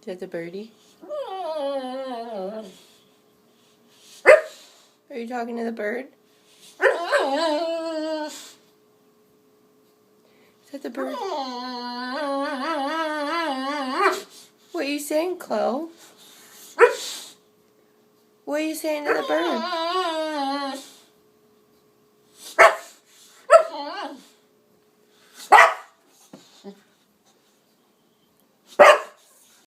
Is that the birdie? Are you talking to the bird? Is that the bird? What are you saying, Chloe? What are you saying to the bird?